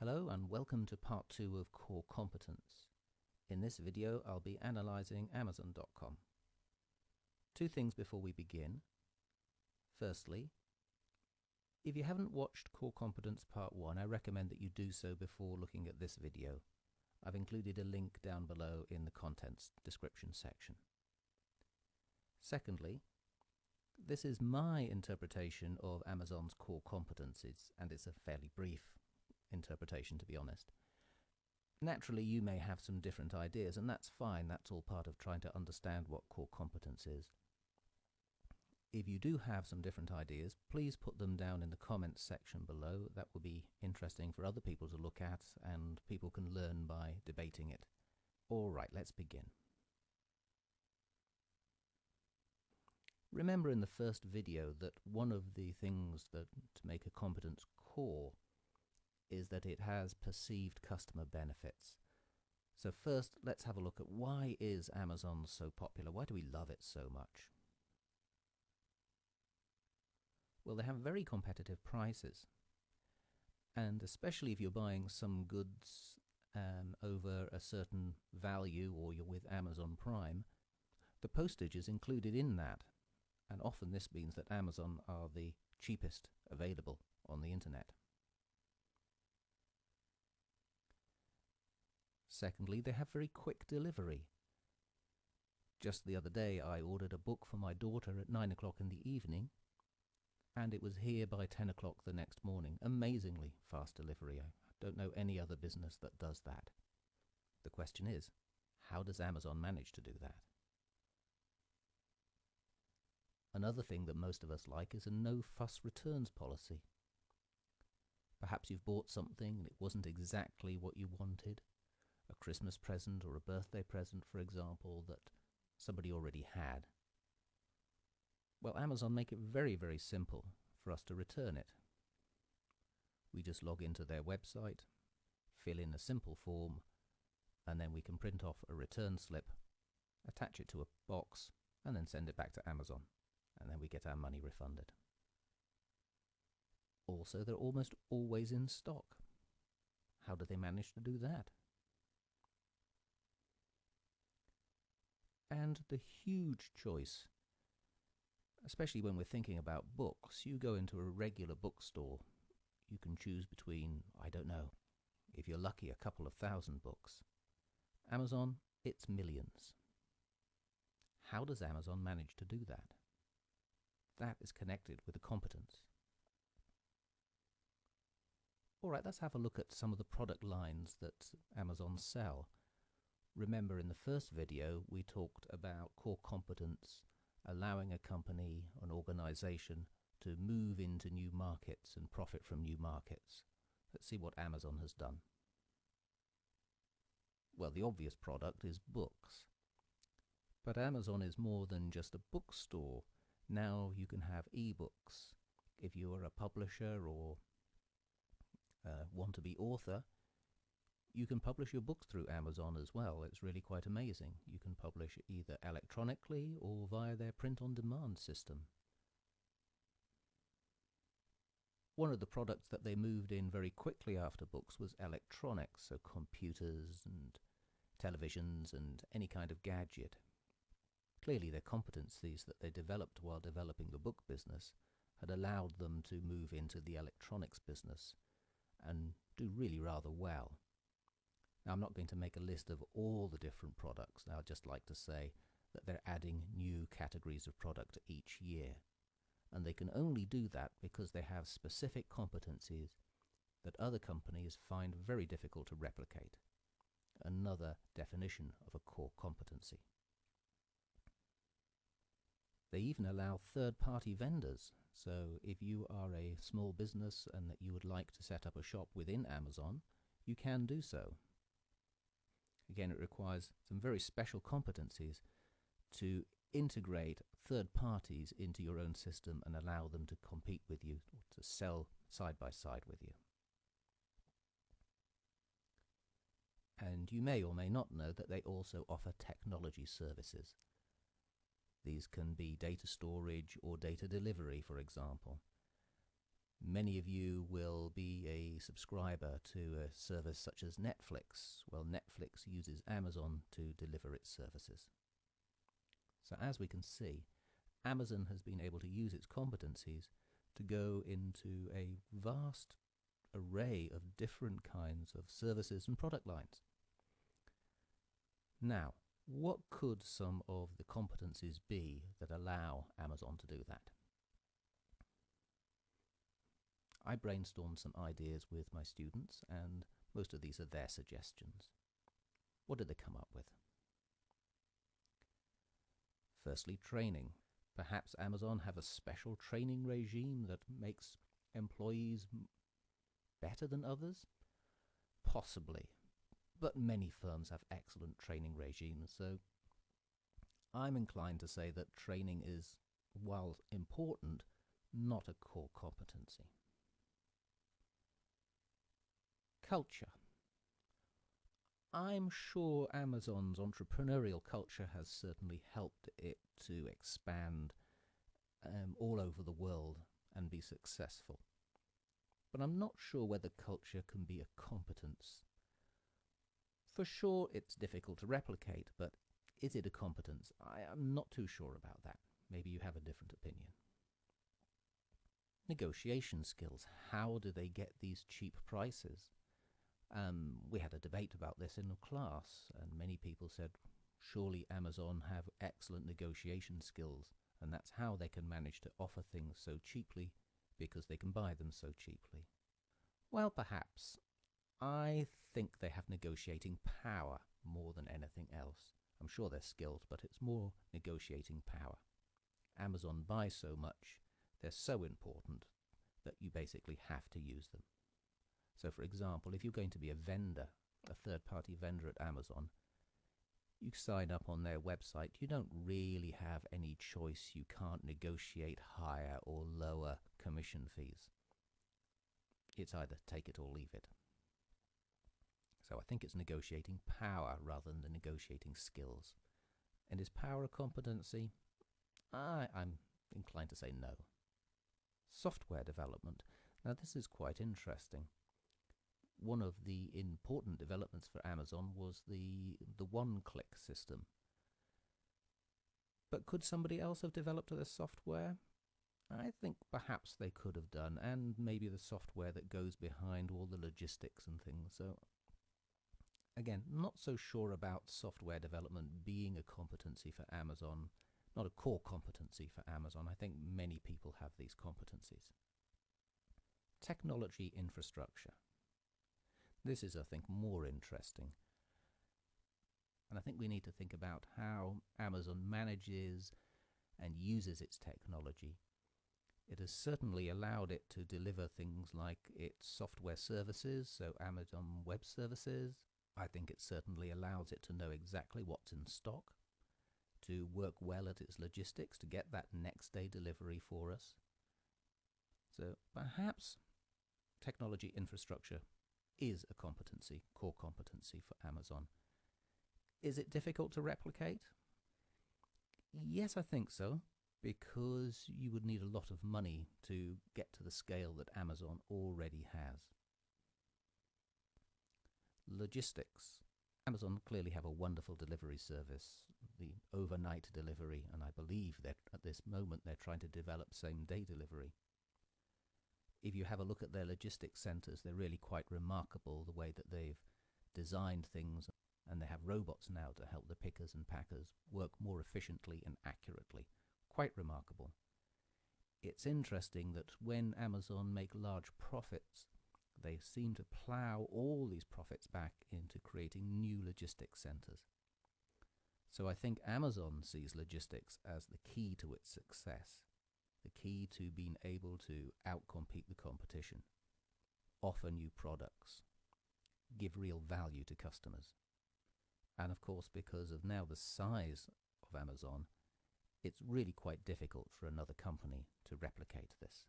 Hello and welcome to part 2 of Core Competence. In this video I'll be analysing Amazon.com. Two things before we begin. Firstly, if you haven't watched Core Competence Part 1, I recommend that you do so before looking at this video. I've included a link down below in the contents description section. Secondly, this is my interpretation of Amazon's core competencies, and it's a fairly brief interpretation, to be honest. Naturally, you may have some different ideas, and that's fine. That's all part of trying to understand what core competence is. If you do have some different ideas, please put them down in the comments section below. That will be interesting for other people to look at, and people can learn by debating it. All right, let's begin. Remember in the first video that one of the things that to make a competence core is that it has perceived customer benefits. So first, let's have a look at why is Amazon so popular? Why do we love it so much? Well, they have very competitive prices. And especially if you're buying some goods over a certain value, or you're with Amazon Prime, the postage is included in that. And often this means that Amazon are the cheapest available on the internet. Secondly, they have very quick delivery. Just the other day I ordered a book for my daughter at 9 o'clock in the evening, and it was here by 10 o'clock the next morning. Amazingly fast delivery. I don't know any other business that does that. The question is, how does Amazon manage to do that? Another thing that most of us like is a no-fuss returns policy. Perhaps you've bought something and it wasn't exactly what you wanted. A Christmas present or a birthday present, for example, that somebody already had. Well, Amazon make it very, very simple for us to return it. We just log into their website, fill in a simple form, and then we can print off a return slip, attach it to a box, and then send it back to Amazon. And then we get our money refunded. Also, they're almost always in stock. How do they manage to do that? And the huge choice, especially when we're thinking about books. You go into a regular bookstore, you can choose between, I don't know, if you're lucky, a couple of thousand books. Amazon, it's millions. How does Amazon manage to do that? That is connected with a competence. All right, let's have a look at some of the product lines that Amazon sell. Remember, in the first video we talked about core competence allowing a company, an organization, to move into new markets and profit from new markets. Let's see what Amazon has done. Well, the obvious product is books. But Amazon is more than just a bookstore. Now you can have e-books. If you are a publisher or want to be author, you can publish your books through Amazon as well. It's really quite amazing. You can publish either electronically or via their print-on-demand system. One of the products that they moved in very quickly after books was electronics, so computers and televisions and any kind of gadget. Clearly their competencies that they developed while developing the book business had allowed them to move into the electronics business and do really rather well. Now, I'm not going to make a list of all the different products. Now, I'd just like to say that they're adding new categories of product each year. And they can only do that because they have specific competencies that other companies find very difficult to replicate. Another definition of a core competency. They even allow third-party vendors. So if you are a small business and that you would like to set up a shop within Amazon, you can do so. Again, it requires some very special competencies to integrate third parties into your own system and allow them to compete with you, or to sell side by side with you. And you may or may not know that they also offer technology services. These can be data storage or data delivery, for example. Many of you will be a subscriber to a service such as Netflix. Well, Netflix uses Amazon to deliver its services. So as we can see, Amazon has been able to use its competencies to go into a vast array of different kinds of services and product lines. Now, what could some of the competencies be that allow Amazon to do that? I brainstormed some ideas with my students, and most of these are their suggestions. What did they come up with? Firstly, training. Perhaps Amazon have a special training regime that makes employees better than others? Possibly, but many firms have excellent training regimes, so I'm inclined to say that training is, while important, not a core competency. Culture. I'm sure Amazon's entrepreneurial culture has certainly helped it to expand all over the world and be successful. But I'm not sure whether culture can be a competence. For sure, it's difficult to replicate, but is it a competence? I am not too sure about that. Maybe you have a different opinion. Negotiation skills. How do they get these cheap prices? We had a debate about this in a class, and many people said, surely Amazon have excellent negotiation skills, and that's how they can manage to offer things so cheaply, because they can buy them so cheaply. Well, perhaps. I think they have negotiating power more than anything else. I'm sure they're skilled, but it's more negotiating power. Amazon buys so much, they're so important that you basically have to use them. So, for example, if you're going to be a vendor, a third-party vendor at Amazon, you sign up on their website. You don't really have any choice. You can't negotiate higher or lower commission fees. It's either take it or leave it. So I think it's negotiating power rather than the negotiating skills. And is power a competency? I'm inclined to say no. Software development. Now this is quite interesting. One of the important developments for Amazon was the one-click system. But could somebody else have developed the software? I think perhaps they could have done, and maybe the software that goes behind all the logistics and things. So again, not so sure about software development being a competency for Amazon, not a core competency for Amazon. I think many people have these competencies. Technology infrastructure. This is, I think, more interesting. And I think we need to think about how Amazon manages and uses its technology. It has certainly allowed it to deliver things like its software services, so Amazon Web Services. I think it certainly allows it to know exactly what's in stock, to work well at its logistics, to get that next day delivery for us. So perhaps technology infrastructure is a competency, core competency for Amazon. Is it difficult to replicate? Yes, I think so, because you would need a lot of money to get to the scale that Amazon already has. Logistics. Amazon clearly have a wonderful delivery service, the overnight delivery, and I believe that at this moment they're trying to develop same-day delivery. If you have a look at their logistics centers, they're really quite remarkable, the way that they've designed things, and they have robots now to help the pickers and packers work more efficiently and accurately. Quite remarkable. It's interesting that when Amazon make large profits, they seem to plow all these profits back into creating new logistics centers. So I think Amazon sees logistics as the key to its success, the key to being able to outcompete the competition, offer new products, give real value to customers. And of course, because of now the size of Amazon, it's really quite difficult for another company to replicate this.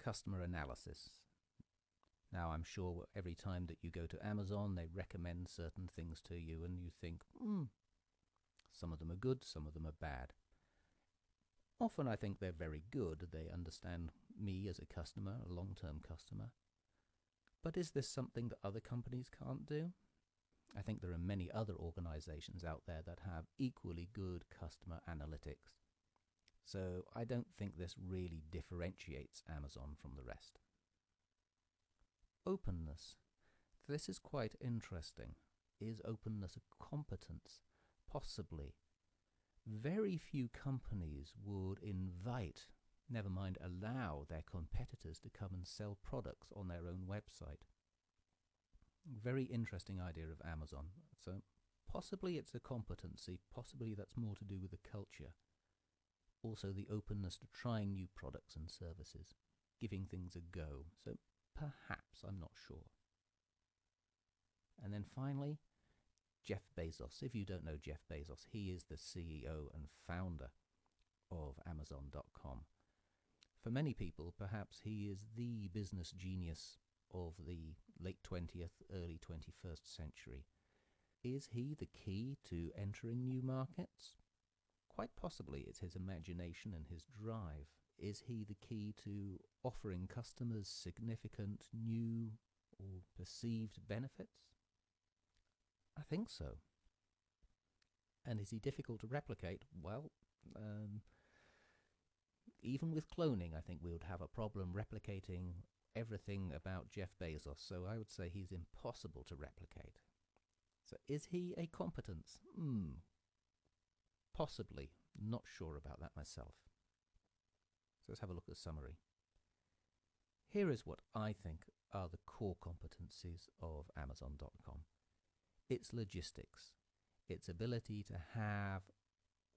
Customer analysis. Now, I'm sure every time that you go to Amazon, they recommend certain things to you, and you think, some of them are good, some of them are bad. Often I think they're very good. They understand me as a customer, a long-term customer. But is this something that other companies can't do? I think there are many other organizations out there that have equally good customer analytics. So I don't think this really differentiates Amazon from the rest. Openness. This is quite interesting. Is openness a competence? Possibly. Very few companies would invite, never mind allow, their competitors to come and sell products on their own website. Very interesting idea of Amazon. So possibly it's a competency, possibly that's more to do with the culture. Also the openness to trying new products and services, giving things a go. So perhaps, I'm not sure. And then finally, Jeff Bezos. If you don't know Jeff Bezos, he is the CEO and founder of Amazon.com. For many people, perhaps he is the business genius of the late 20th, early 21st century. Is he the key to entering new markets? Quite possibly it's his imagination and his drive. Is he the key to offering customers significant new or perceived benefits? I think so. And is he difficult to replicate? Well, even with cloning, I think we would have a problem replicating everything about Jeff Bezos. So I would say he's impossible to replicate. So is he a competence? Possibly. Not sure about that myself. So let's have a look at the summary. Here is what I think are the core competencies of Amazon.com. Its logistics, its ability to have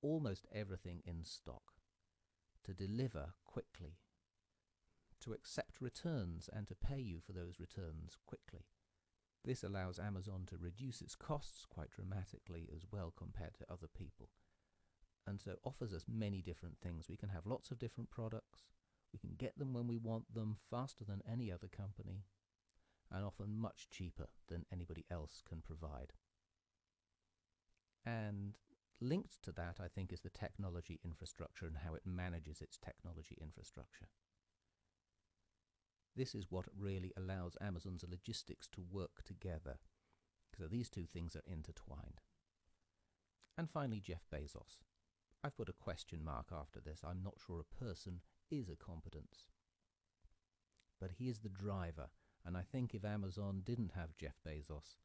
almost everything in stock, to deliver quickly, to accept returns and to pay you for those returns quickly. This allows Amazon to reduce its costs quite dramatically as well compared to other people. And so offers us many different things. We can have lots of different products. We can get them when we want them faster than any other company, and often much cheaper than anybody else can provide. And linked to that, I think, is the technology infrastructure and how it manages its technology infrastructure. This is what really allows Amazon's logistics to work together. So these two things are intertwined. And finally, Jeff Bezos. I've put a question mark after this. I'm not sure a person is a competence. But he is the driver. And I think if Amazon didn't have Jeff Bezos,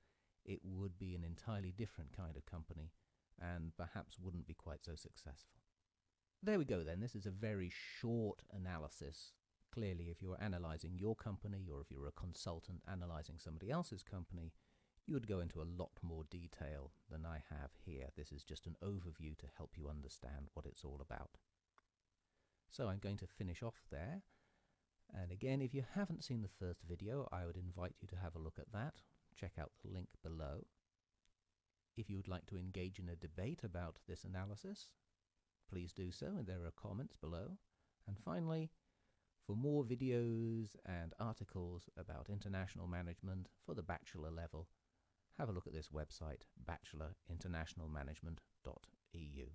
it would be an entirely different kind of company and perhaps wouldn't be quite so successful. There we go then. This is a very short analysis. Clearly, if you're analyzing your company or if you're a consultant analyzing somebody else's company, you would go into a lot more detail than I have here. This is just an overview to help you understand what it's all about. So I'm going to finish off there. And again, if you haven't seen the first video, I would invite you to have a look at that. Check out the link below. If you would like to engage in a debate about this analysis, please do so, and there are comments below. And finally, for more videos and articles about international management for the bachelor level, have a look at this website, bachelorinternationalmanagement.eu.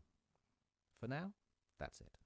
For now, that's it.